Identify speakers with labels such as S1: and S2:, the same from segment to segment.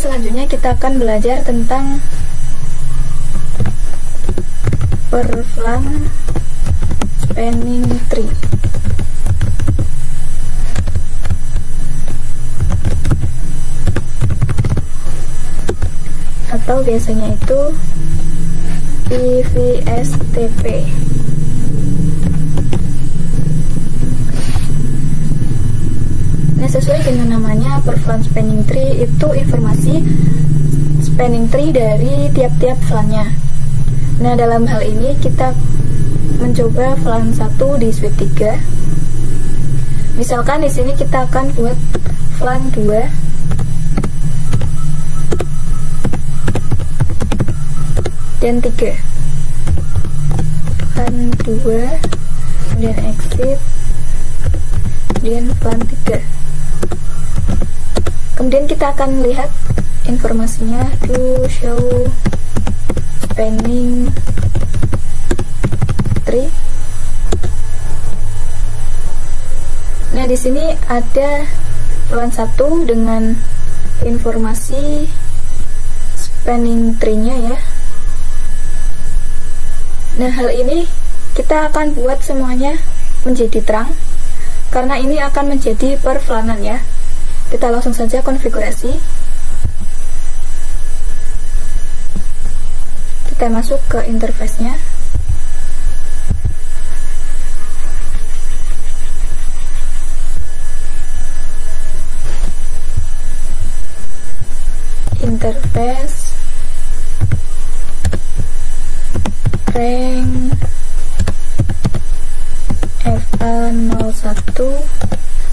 S1: selanjutnya kita akan belajar tentang per-flan spanning tree. Atau biasanya itu PVSTP. Nah, sesuai dengan namanya, per-flan spanning tree itu informasi spanning tree dari tiap-tiap flannya. Nah, dalam hal ini kita mencoba flan 1 di suite 3. Misalkan di sini kita akan buat flan 2 dan 3. Flan 2, kemudian exit, kemudian flan 3. Kemudian kita akan lihat informasinya to show spanning tree. Nah, di sini ada flan 1 dengan informasi spanning tree-nya ya. Nah, hal ini kita akan buat semuanya menjadi terang karena ini akan menjadi per-flanan ya. Kita langsung saja konfigurasi. Kita masuk ke interface-nya. Interface, rank FA01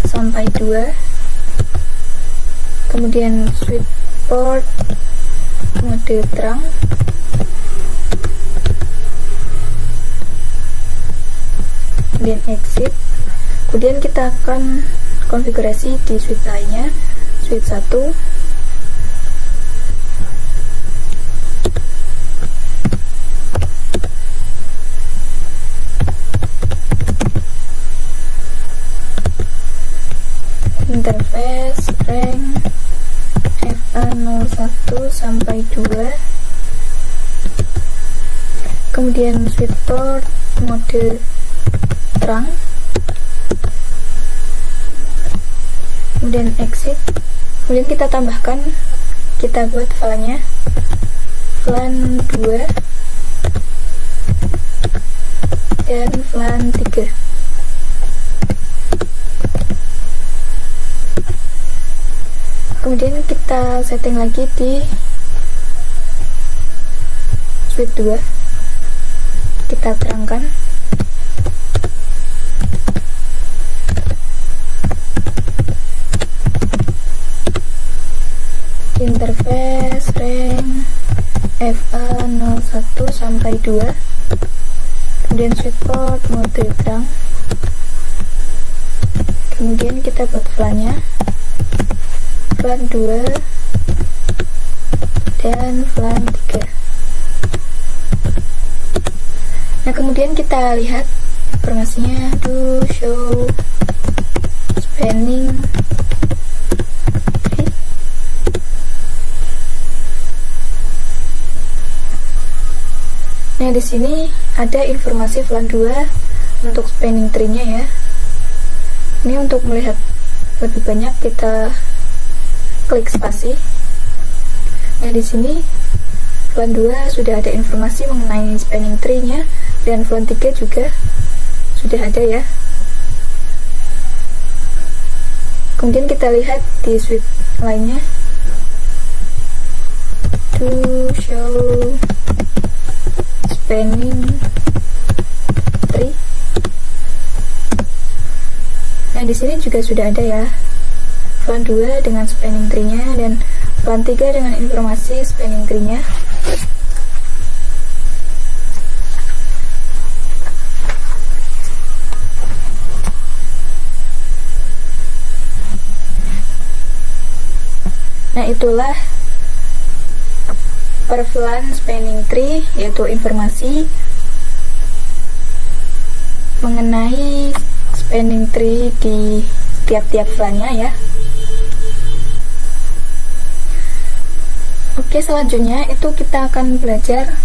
S1: sampai 2, kemudian switch port mode terang, kemudian exit. Kemudian kita akan konfigurasi di switch lainnya, switch 1, interface rank FA01 sampai 2, kemudian switch port mode terang, kemudian exit. Kemudian kita tambahkan, kita buat filenya flan 2 dan flan 3. Kemudian kita setting lagi di switch 2, kita terangkan. Interface rank FA01 sampai 2, kemudian switch port mode terang, kemudian kita buat flannya flan 2 dan flan 3. Nah, kemudian kita lihat informasinya to show spanning tree. Nah, di sini ada informasi flan 2 untuk spanning tree-nya ya. Ini untuk melihat lebih banyak kita klik spasi. Nah, di sini flan 2 sudah ada informasi mengenai spanning tree-nya dan flan 3 juga sudah ada ya. Kemudian kita lihat di suite lainnya to show spanning tree. Nah, di sini juga sudah ada ya flan 2 dengan spanning tree-nya dan flan 3 dengan informasi spanning tree-nya. Nah, itulah per-flan spanning tree, yaitu informasi mengenai spanning tree di tiap-tiap flannya ya. Oke, selanjutnya itu kita akan belajar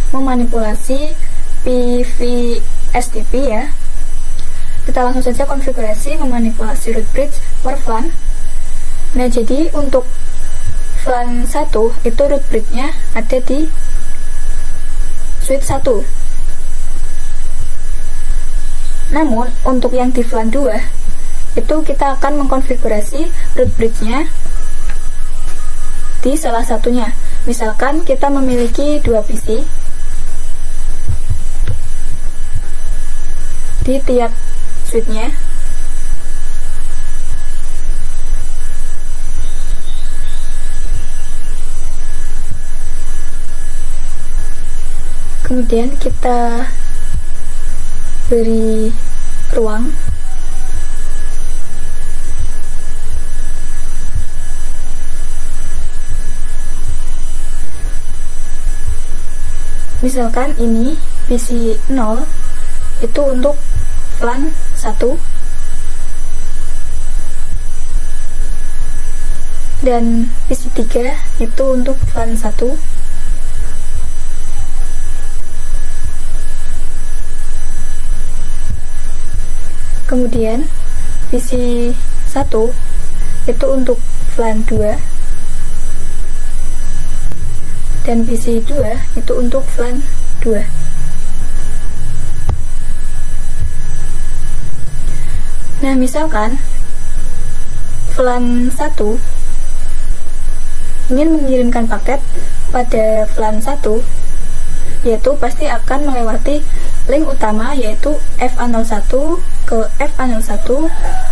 S1: memanipulasi PVSTP ya. Kita langsung saja konfigurasi memanipulasi root bridge per VLAN. Nah, jadi untuk VLAN 1 itu root bridge-nya ada di switch 1. Namun untuk yang di VLAN 2 itu kita akan mengkonfigurasi root bridge-nya di salah satunya. Misalkan kita memiliki 2 PC di tiap switch-nya. Kemudian kita beri ruang misalkan ini PC 0 itu untuk VLAN 1 dan PC 3 itu untuk VLAN 1. Kemudian PC 1 itu untuk VLAN 2 dan PC 2 itu untuk VLAN 2. Nah, misalkan VLAN 1 ingin mengirimkan paket pada VLAN 1, yaitu pasti akan melewati link utama yaitu FA01 ke FA01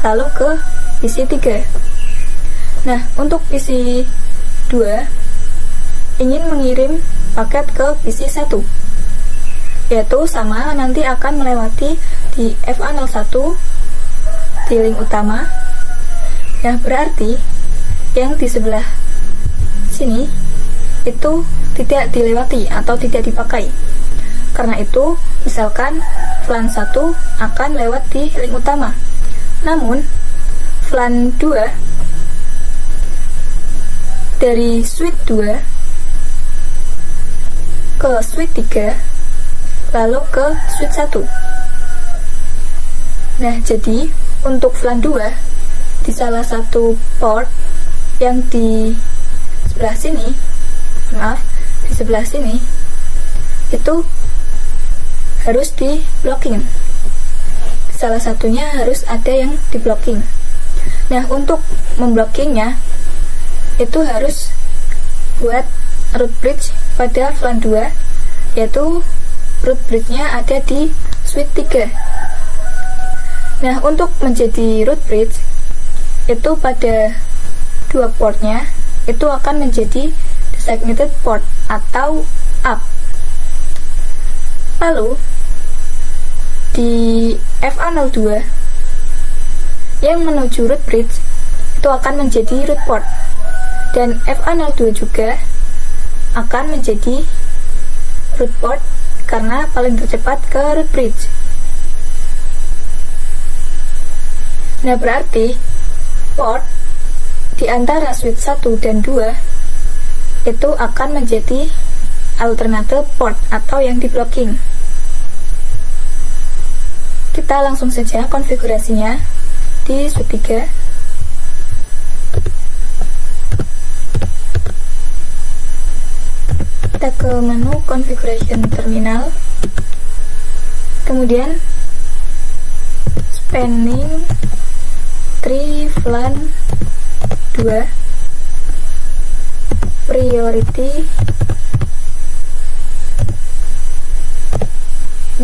S1: lalu ke PC 3. Nah, untuk PC 2 ingin mengirim paket ke PC 1, yaitu sama, nanti akan melewati di FA01 di link utama. Nah, berarti yang di sebelah sini itu tidak dilewati atau tidak dipakai. Karena itu, misalkan VLAN 1 akan lewat di link utama. Namun, VLAN 2 dari switch 2 ke switch 3 lalu ke switch 1. Nah, jadi untuk VLAN 2 di salah satu port yang di sebelah sini, di sebelah sini itu harus di blocking. Salah satunya harus ada yang di blocking. Nah, untuk memblockingnya itu harus buat root bridge pada VLAN 2, yaitu root bridge-nya ada di switch 3. Nah, untuk menjadi root bridge itu pada dua portnya itu akan menjadi designated port atau up. Lalu di FA02 yang menuju root bridge itu akan menjadi root port, dan FA02 juga akan menjadi root port karena paling tercepat ke root bridge. Nah, berarti port di antara switch 1 dan 2 itu akan menjadi alternative port atau yang di blocking. Kita langsung saja konfigurasinya di switch 3. Kita ke menu configuration terminal, kemudian spanning tree VLAN 2 priority.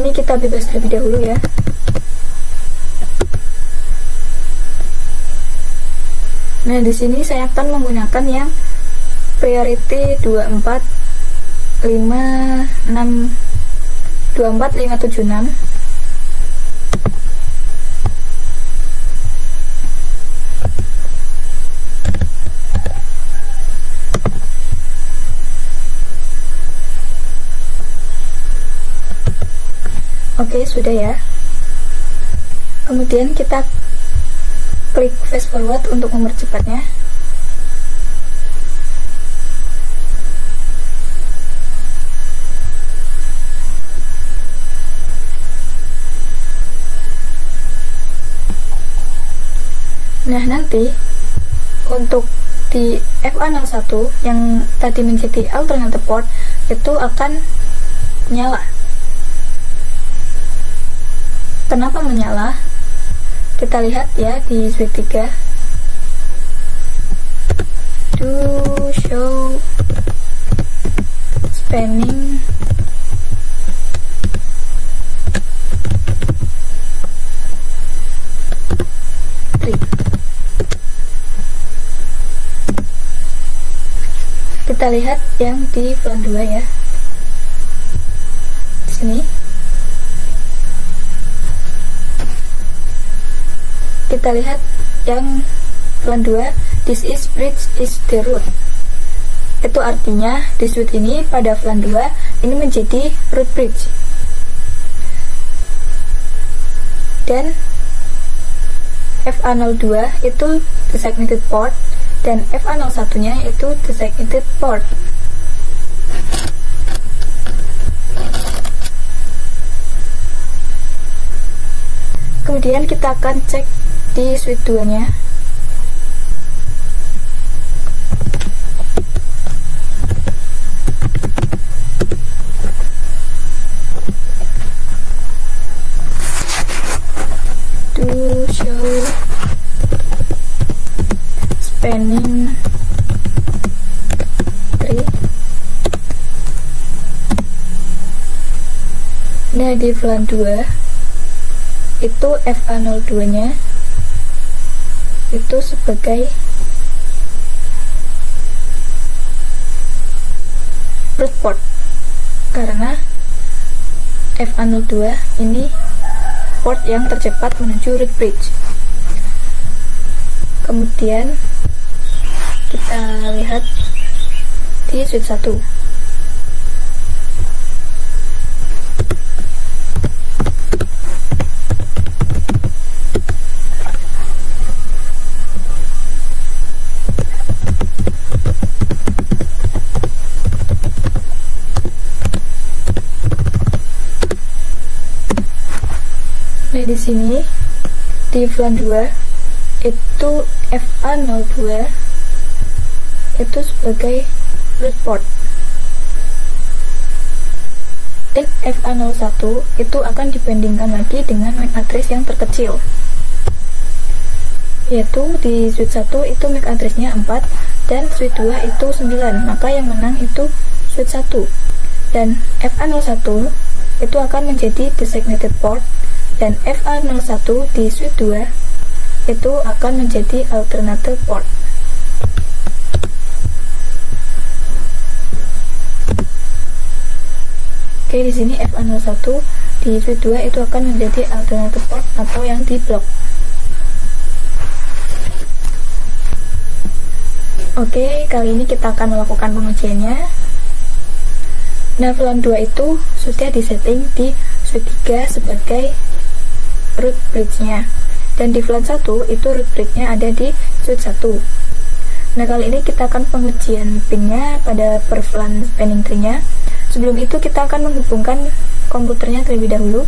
S1: Ini kita bebas terlebih dahulu ya. Nah, di sini saya akan menggunakan yang priority 24576. Oke, sudah ya. Kemudian kita klik fast forward untuk mempercepatnya. Nah, nanti untuk di FA01 yang tadi menjadi alternator port itu akan nyala. Kenapa menyala? Kita lihat ya di switch 3. To show spanning tree. Kita lihat yang di VLAN 2 ya. Di sini. Kita lihat yang VLAN 2, this is bridge is the root. Itu artinya di switch ini pada VLAN 2 ini menjadi root bridge. Dan FA02 itu designated port dan FA01 nya itu designated port. Kemudian kita akan cek di switch 2 nya. To show spanning tree. Nah, di VLAN 2 itu FA02 nya itu sebagai root port karena FA02 ini port yang tercepat menuju root bridge. Kemudian kita lihat di switch 1. Nah, di sini di VLAN 2 itu FA02 itu sebagai root port. Dan FA01 itu akan dibandingkan lagi dengan MAC address yang terkecil. Yaitu di switch 1 itu MAC address-nya 4 dan switch 2 itu 9. Maka yang menang itu switch 1. Dan FA01 itu akan menjadi designated port dan FA01 di switch 2 itu akan menjadi alternator port. Oke, di sini FA01 di switch 2 itu akan menjadi alternator port atau yang di blok. Oke, kali ini kita akan melakukan pengujiannya. Nah, VLAN 2 itu sudah disetting di switch 3 sebagai root bridge-nya. Dan di VLAN 1 itu root bridge-nya ada di switch 1. Nah, kali ini kita akan pengujian pin-nya pada per VLAN spanning tree-nya. Sebelum itu kita akan menghubungkan komputernya terlebih dahulu.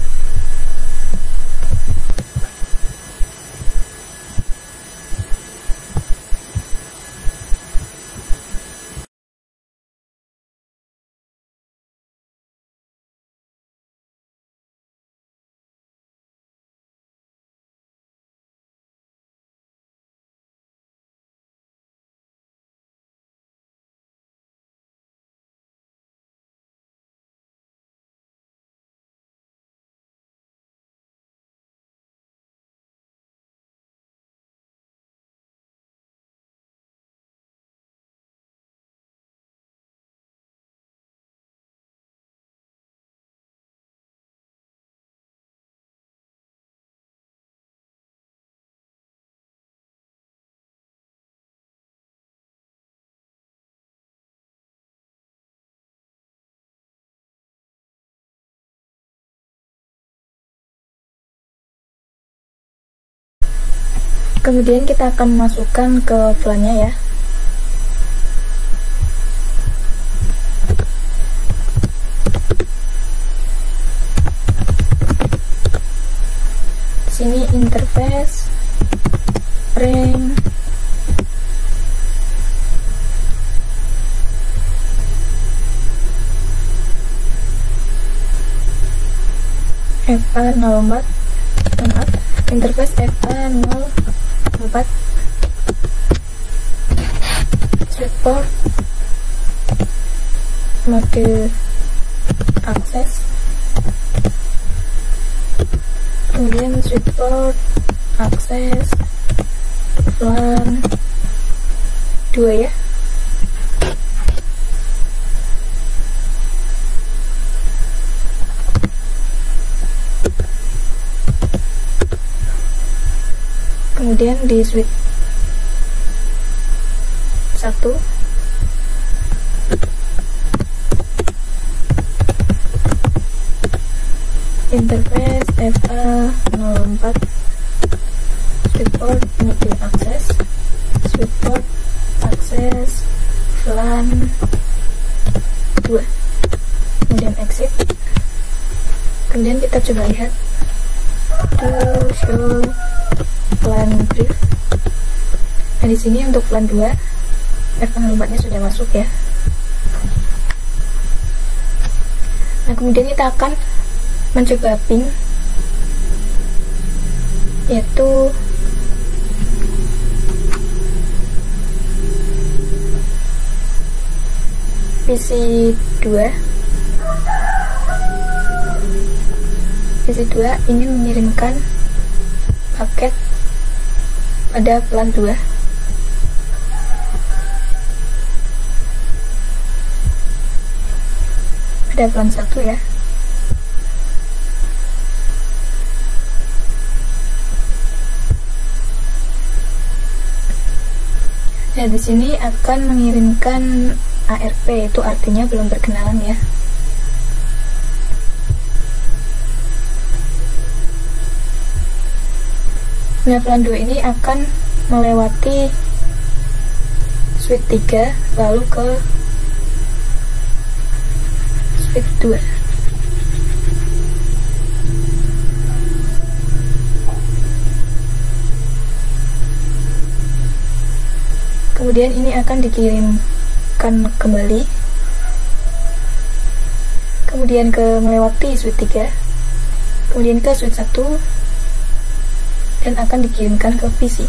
S1: Kemudian kita akan masukkan ke VLAN-nya ya. Di sini interface, range, FA04, interface FA04, switch port, mode akses, kemudian switch port, akses, LAN 2 ya. Kemudian di switch 1 interface FA04, switch port multi akses, switch port akses LAN 2, kemudian exit. Kemudian kita coba lihat to show LAN brief. Nah, di sini untuk LAN 2 FA04-nya sudah masuk ya. Nah, kemudian kita akan mencoba ping, yaitu PC2 ingin mengirimkan paket pada LAN 2. Pada LAN 1 ya. Nah, di sini akan mengirimkan ARP, itu artinya belum berkenalan ya. Nah, LAN 2 ini akan melewati switch 3 lalu ke switch 2. Kemudian ini akan dikirimkan kembali, kemudian melewati switch 3, kemudian ke switch 1, dan akan dikirimkan ke PC.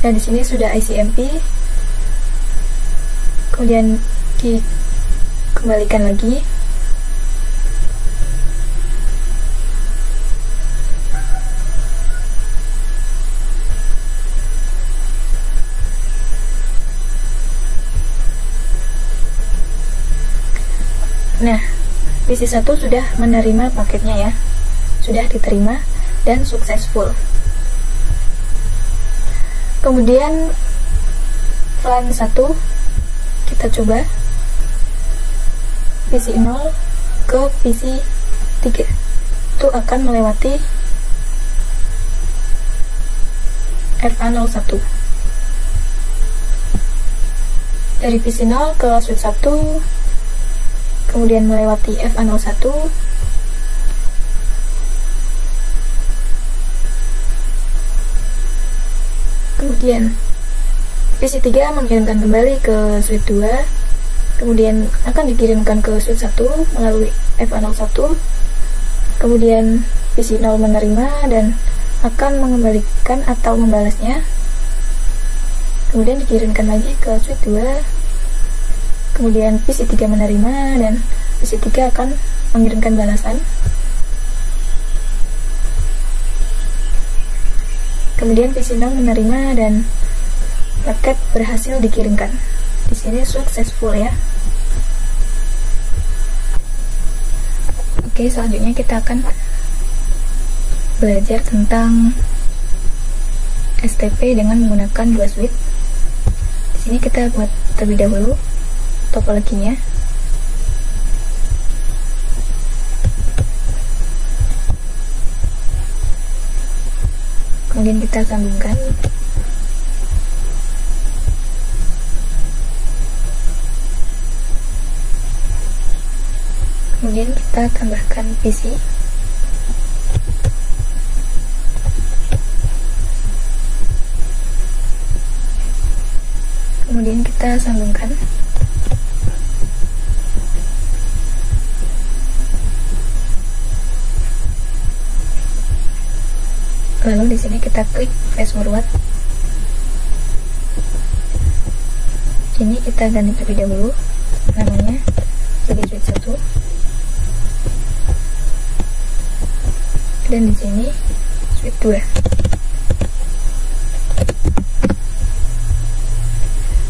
S1: Nah, di sini sudah ICMP, kemudian dikembalikan lagi. Nah, PC1 sudah menerima paketnya ya, sudah diterima dan successful. Kemudian LAN 1 kita coba PC0 ke PC3, itu akan melewati FA01. Dari PC0 ke switch 1, kemudian melewati FA01, kemudian PC3 mengirimkan kembali ke switch 2, kemudian akan dikirimkan ke switch 1 melalui FA01, kemudian PC0 menerima dan akan mengembalikan atau membalasnya, kemudian dikirimkan lagi ke switch 2, kemudian PC3 menerima dan PC3 akan mengirimkan balasan. Kemudian PC0 menerima dan paket berhasil dikirimkan. Di sini successful ya. Oke, selanjutnya kita akan belajar tentang STP dengan menggunakan 2 switch. Di sini kita buat terlebih dahulu topologinya. Kemudian kita sambungkan. Kemudian kita tambahkan PC. Kemudian kita sambungkan. Lalu di sini kita klik fast forward. Ini kita ganti terlebih dahulu namanya jadi switch 1. Dan di sini switch 2.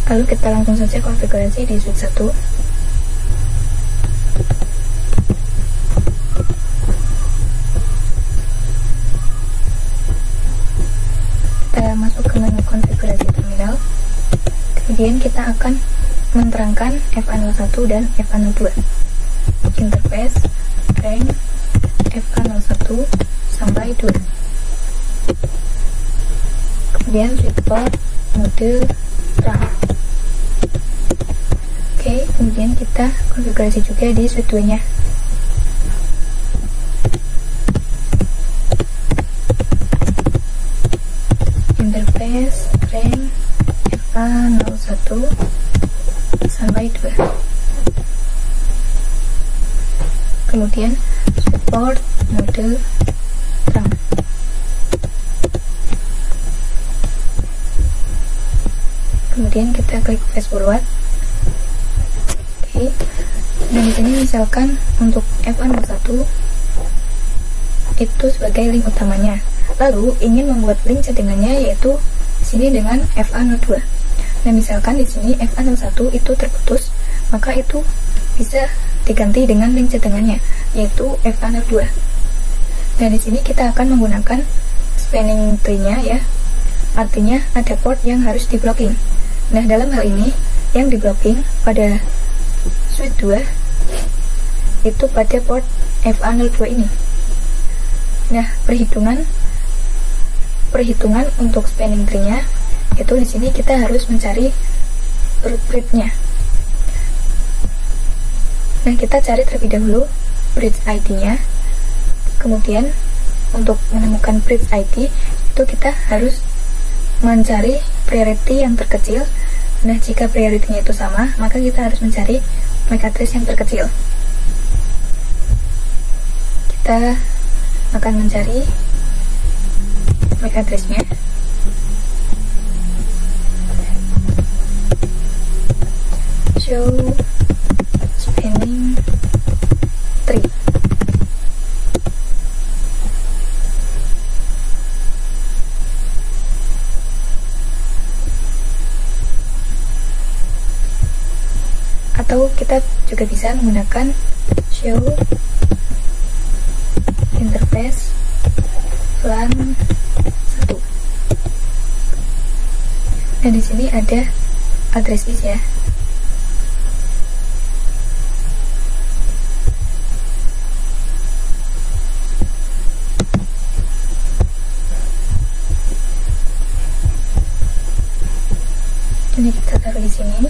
S1: Lalu kita langsung saja konfigurasi di switch 1. Kita masuk ke menu konfigurasi terminal. Kemudian kita akan menerangkan FA01 dan FA02. Interface, range, FA01 sampai 2. Kemudian switch port, mode, RAM. Oke, kemudian kita konfigurasi juga di switch 2 nya. Interface, range, FA01 sampai 2. Kemudian switch port, mode, RAM. Kemudian kita klik fast forward. Oke. Dan di sini misalkan untuk FA01 itu sebagai link utamanya. Lalu ingin membuat link cadangannya yaitu di sini dengan FA02. Nah, misalkan di sini FA01 itu terputus, maka itu bisa diganti dengan link cadangannya yaitu FA02. Nah, di sini kita akan menggunakan spanning tree-nya ya. Artinya ada port yang harus di blocking. Nah, dalam hal ini yang di blocking pada switch 2 itu pada port FA02 ini. Nah, perhitungan untuk spanning tree-nya itu di sini kita harus mencari root bridge-nya. Nah, kita cari terlebih dahulu bridge ID-nya. Kemudian untuk menemukan bridge ID itu kita harus mencari priority yang terkecil. Nah, jika priority-nya itu sama, maka kita harus mencari MAC address yang terkecil. Kita akan mencari MAC address-nya. Show spanning tree. Atau kita juga bisa menggunakan show interface LAN 1. Nah, di sini ada address list ya. Ini kita taruh di sini.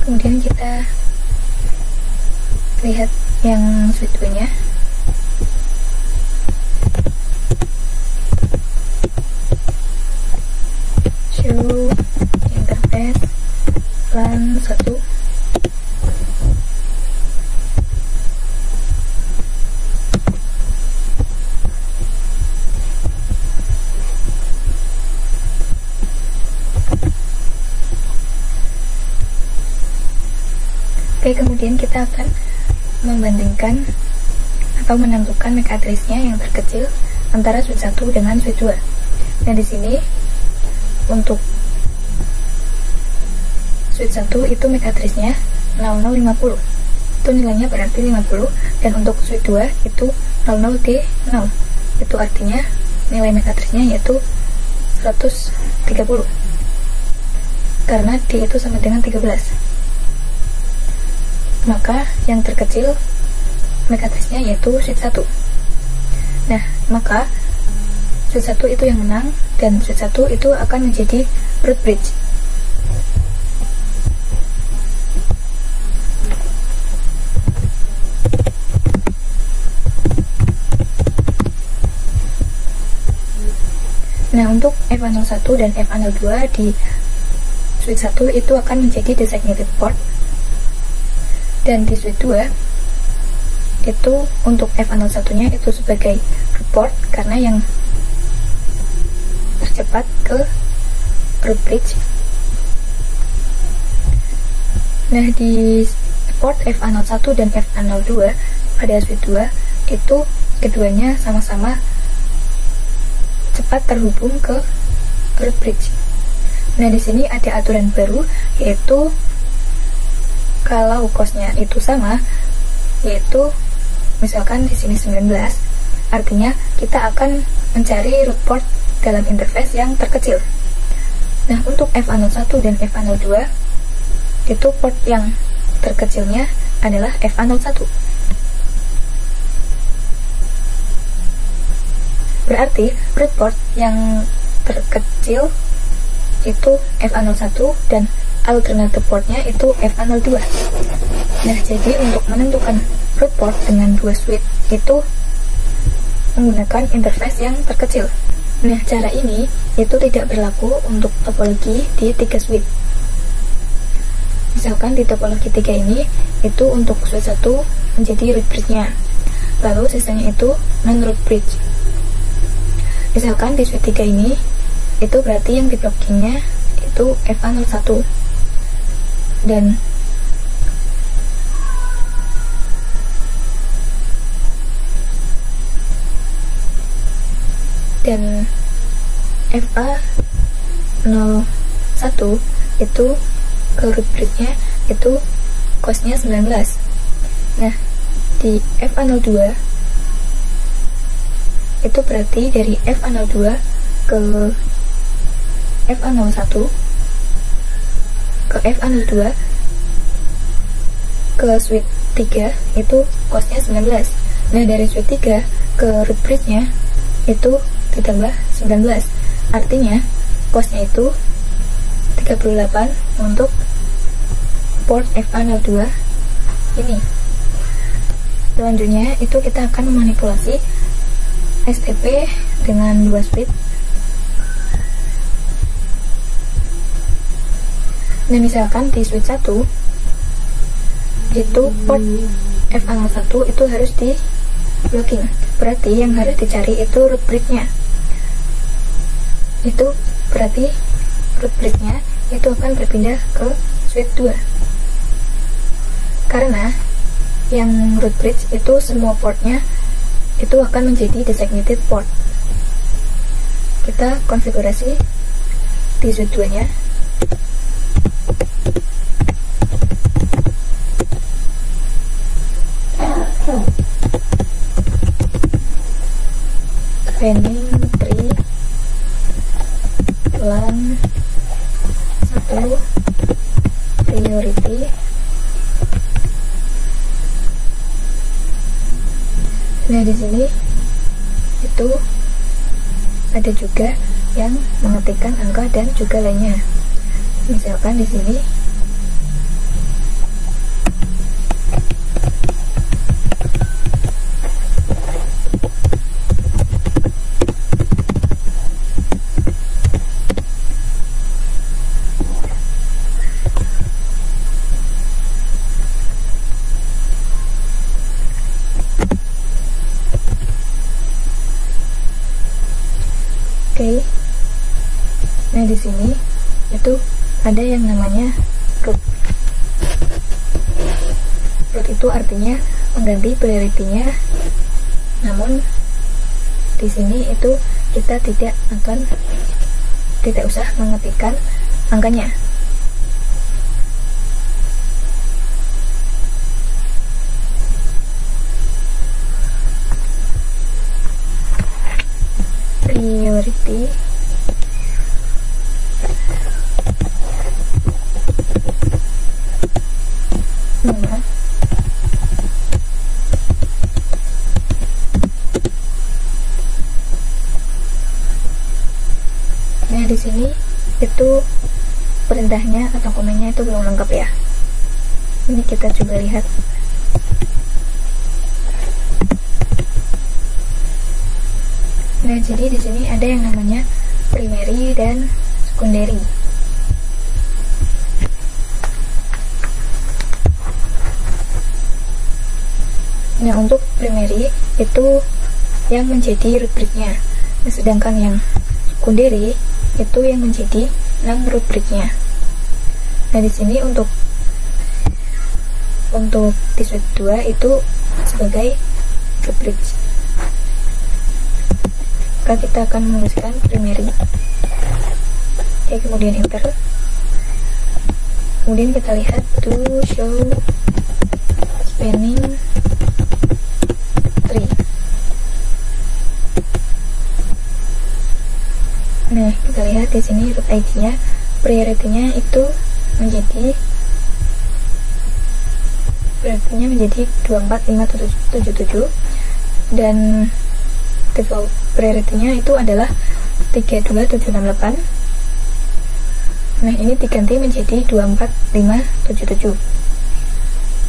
S1: Kemudian kita lihat yang switch 2 nya. Show interface LAN 1. Oke, kemudian kita akan membandingkan atau menentukan MAC address-nya yang terkecil antara switch 1 dengan switch 2. Nah, di sini untuk switch 1 itu MAC address-nya 0050. Itu nilainya berarti 50, dan untuk switch 2 itu 00D0. Itu artinya nilai MAC address-nya yaitu 130. Karena D itu sama dengan 13. Maka yang terkecil MAC address-nya yaitu switch 1. Nah, maka switch 1 itu yang menang, dan switch 1 itu akan menjadi root bridge. untuk FA01 dan FA02 di switch 1 itu akan menjadi designated port, dan di switch 2 itu untuk FA01 nya itu sebagai root port karena yang tercepat ke root bridge. Nah, di port FA01 dan FA02 pada switch 2 itu keduanya sama-sama cepat terhubung ke root bridge. Nah, di sini ada aturan baru, yaitu kalau costnya itu sama, yaitu misalkan di sini 19, artinya kita akan mencari root port dalam interface yang terkecil. Nah, untuk FA01 dan FA02 itu port yang terkecilnya adalah FA01. Berarti root port yang terkecil itu FA01 dan alternative portnya itu FA02. Nah, jadi untuk menentukan root port dengan dua switch itu menggunakan interface yang terkecil. Nah, cara ini itu tidak berlaku untuk topologi di 3 switch. Misalkan di topologi 3 ini itu untuk switch 1 menjadi root bridge-nya, lalu sisanya itu non-root bridge. Misalkan di switch 3 ini itu berarti yang di blockingnya itu FA01 dan FA01 itu ke root bridge-nya itu costnya 19. Nah, di FA02 itu berarti dari FA02 ke FA01 ke FA02 ke switch 3 itu costnya 19. Nah, dari switch 3 ke root bridge-nya itu ditambah 19, artinya costnya itu 38 untuk port FA02 ini. Selanjutnya itu kita akan memanipulasi STP dengan dua switch. Nah, misalkan di switch 1 itu port FA01 itu harus di blocking, berarti yang harus dicari itu root bridge-nya. Itu berarti root bridge-nya itu akan berpindah ke switch 2 karena yang root bridge itu semua portnya itu akan menjadi designated port. Kita konfigurasi di switch 2 nya. Spanning tree LAN 1 priority. Nah, di sini itu ada juga yang mengetikkan angka dan juga lainnya. Misalkan di sini Oke. Nah, di sini itu ada yang namanya root. Root itu artinya mengganti priority-nya. Namun di sini itu kita tidak usah mengetikkan angkanya. Priority nama. Nah, di sini itu perintahnya atau komennya itu belum lengkap ya. Ini kita coba lihat. Nah, jadi di sini ada yang namanya primary dan secondary. Nah, untuk primary itu yang menjadi rubriknya. Nah, sedangkan yang secondary itu yang menjadi non-rubriknya. Nah, di sini untuk di suite 2 itu sebagai rubrik. Maka kita akan menuliskan primary. Oke, kemudian enter. Kemudian kita lihat to show spanning tree. Nah, kita lihat di sini root ID-nya, priority-nya itu menjadi 24577 dan default priority-nya itu adalah 32768. Nah, ini diganti menjadi 24577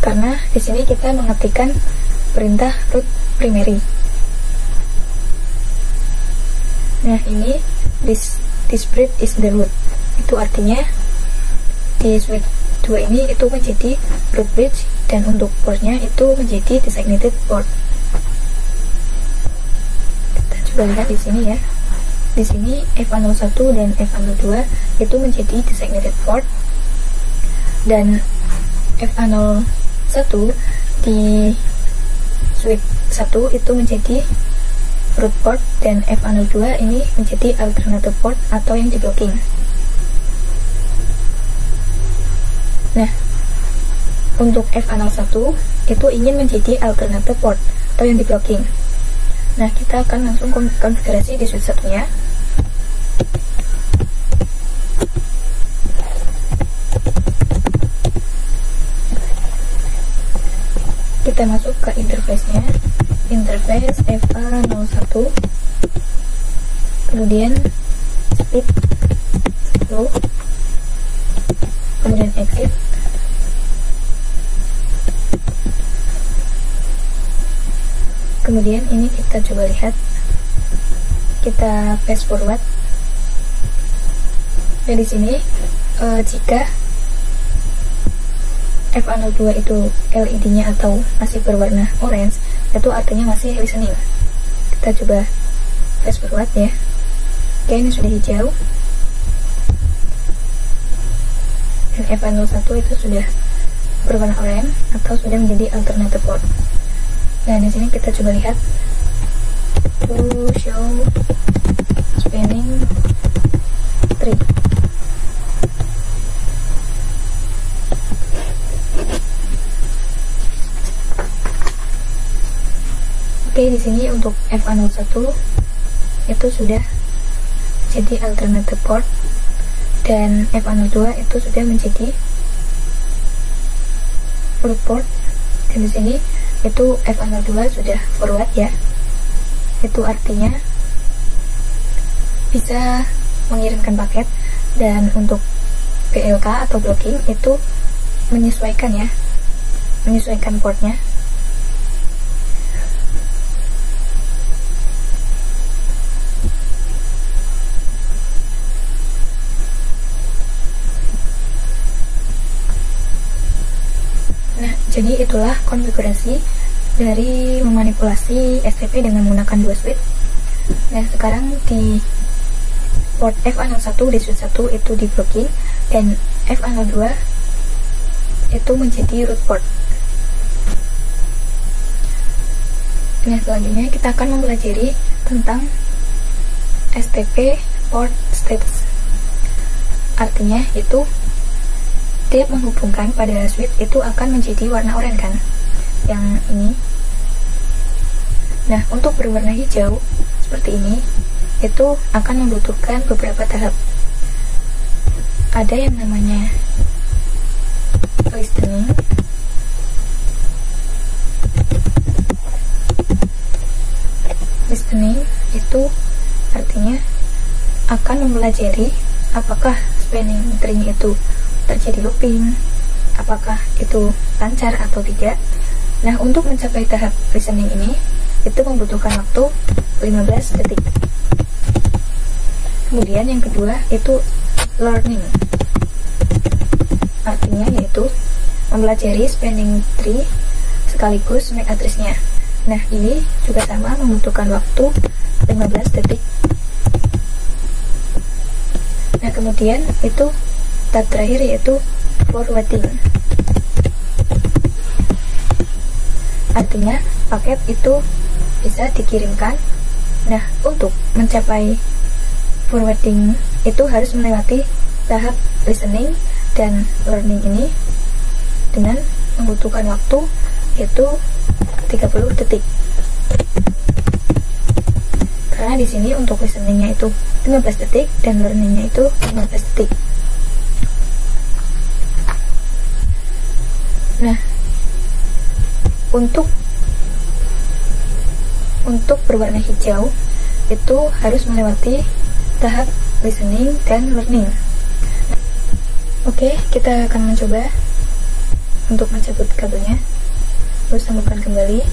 S1: karena di sini kita mengetikkan perintah root primary. Nah, ini this bridge is the root. Itu artinya di suite 2 ini itu menjadi root bridge dan untuk portnya itu menjadi designated port. Kita coba lihat di sini ya. Di sini F01 dan F02 itu menjadi designated port dan F01 di suite 1 itu menjadi root port dan F02 ini menjadi alternative port atau yang di blocking. Nah, untuk F01 itu ingin menjadi alternative port atau yang di blocking. Nah, kita akan langsung konfigurasi di suite satunya. Kita masuk ke interface-nya, interface FA01, kemudian speed 10, kemudian exit, kemudian ini kita coba lihat, kita fast forward. Nah, di sini jika F02 itu LED-nya atau masih berwarna orange, itu artinya masih listening. Kita coba fast forward ya. Oke, ini sudah hijau dan F01 itu sudah berwarna oranye atau sudah menjadi alternative port. Nah, di sini kita coba lihat to show spanning tree. Oke, di sini untuk F01 itu sudah jadi alternative port dan F02 itu sudah menjadi root port dan di sini itu F02 sudah forward ya. Itu artinya bisa mengirimkan paket dan untuk PLK atau blocking itu menyesuaikan ya, menyesuaikan portnya. Jadi itulah konfigurasi dari memanipulasi STP dengan menggunakan dua switch. Nah, sekarang di port F01 di switch 1 itu di blocking dan F02 itu menjadi root port. Nah, selanjutnya kita akan mempelajari tentang STP port status. Artinya itu tiap menghubungkan pada switch itu akan menjadi warna oranye kan, yang ini. Nah, untuk berwarna hijau seperti ini itu akan membutuhkan beberapa tahap. Ada yang namanya listening, itu artinya akan mempelajari apakah spanning tree itu terjadi looping, apakah itu lancar atau tidak. Nah, untuk mencapai tahap listening ini itu membutuhkan waktu 15 detik. Kemudian yang kedua itu learning, artinya yaitu mempelajari spanning tree sekaligus MAC address-nya. Nah, ini juga sama, membutuhkan waktu 15 detik. Nah, kemudian itu tahap terakhir yaitu forwarding, artinya paket itu bisa dikirimkan. Nah, untuk mencapai forwarding itu harus melewati tahap listening dan learning ini dengan membutuhkan waktu yaitu 30 detik. Karena di sini untuk listeningnya itu 15 detik dan learningnya itu 15 detik. Nah, untuk berwarna hijau itu harus melewati tahap listening dan learning. Oke, kita akan mencoba untuk mencabut kabelnya, terus sambungkan kembali.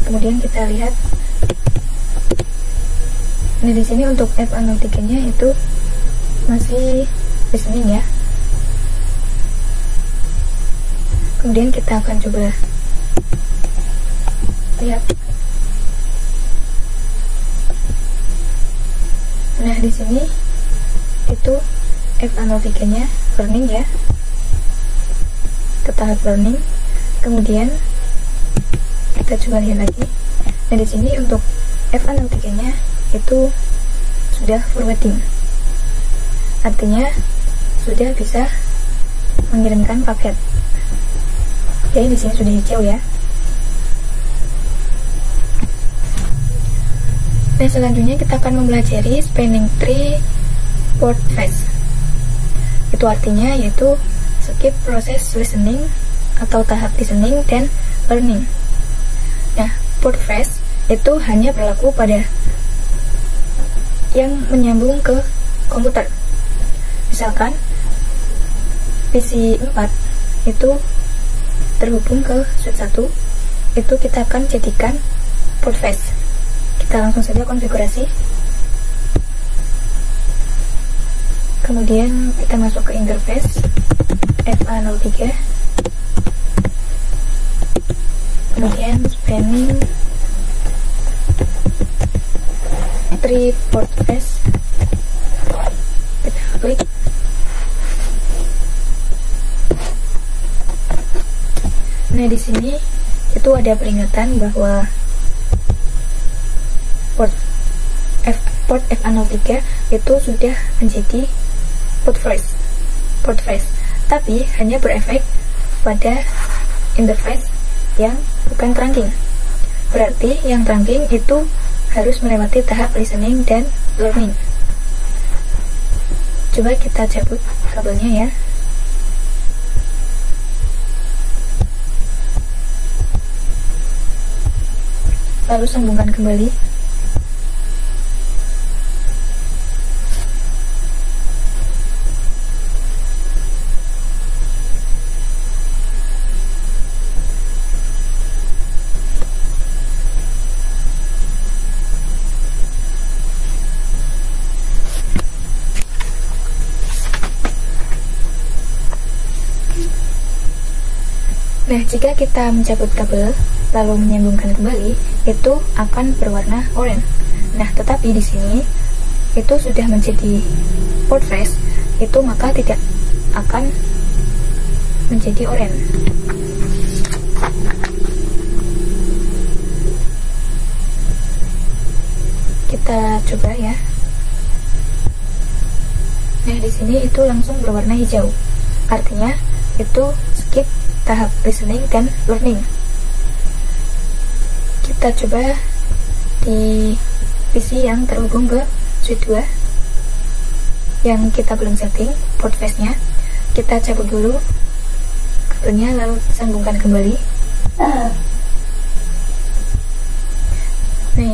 S1: Kemudian kita lihat. Nah, di sini untuk F03-nya itu masih listening ya. Kemudian kita akan coba lihat. Nah, di sini itu F03-nya learning ya, ke tahap learning. Kemudian kita coba lihat lagi. Nah, di sini untuk F03-nya itu sudah forwarding, artinya sudah bisa mengirimkan paket. Jadi di sini sudah hijau ya. Nah, selanjutnya kita akan mempelajari spanning tree port phase. Itu artinya yaitu skip proses listening atau tahap listening dan learning. Nah, port phase itu hanya berlaku pada yang menyambung ke komputer. Misalkan PC 4 itu terhubung ke switch 1, itu kita akan jadikan port phase. Kita langsung saja konfigurasi. Kemudian kita masuk ke interface FA03. Kemudian spanning tree port phase. Kita klik. Nah, di sini itu ada peringatan bahwa port FA03 itu sudah menjadi port phase, tapi hanya berefek pada interface yang bukan trunking. Berarti yang trunking itu harus melewati tahap listening dan learning. Coba kita cabut kabelnya ya. Lalu sambungkan kembali. Nah, jika kita mencabut kabel lalu menyambungkan kembali, itu akan berwarna oranye. Nah, tetapi di sini itu sudah menjadi port phase, itu maka tidak akan menjadi oranye. Kita coba ya. Nah, di sini itu langsung berwarna hijau. Artinya itu skip tahap listening dan learning. Kita coba di PC yang terhubung ke switch 2 yang kita belum setting port phase-nya. Kita cabut dulu kabelnya lalu sambungkan kembali. Nah,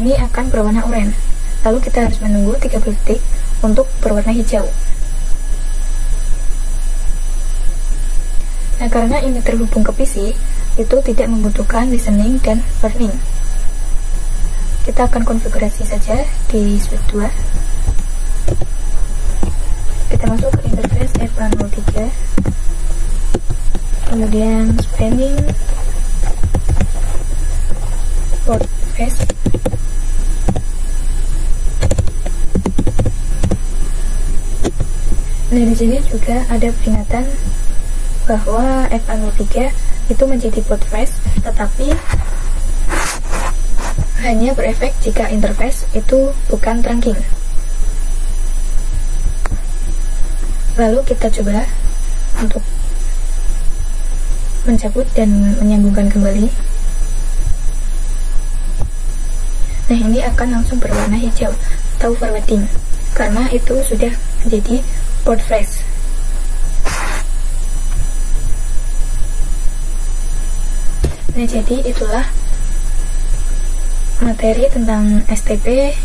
S1: ini akan berwarna oranye. Lalu kita harus menunggu 30 detik untuk berwarna hijau. Nah, karena ini terhubung ke PC, itu tidak membutuhkan listening dan learning. Kita akan konfigurasi saja di switch 2. Kita masuk ke interface F103, kemudian spanning port face. Nah, di sini juga ada peringatan bahwa F103 itu menjadi port face, tetapi hanya berefek jika interface itu bukan trunking. Lalu kita coba untuk mencabut dan menyambungkan kembali. Nah, ini akan langsung berwarna hijau atau forwarding, karena itu sudah menjadi port face. Nah, jadi itulah materi tentang STP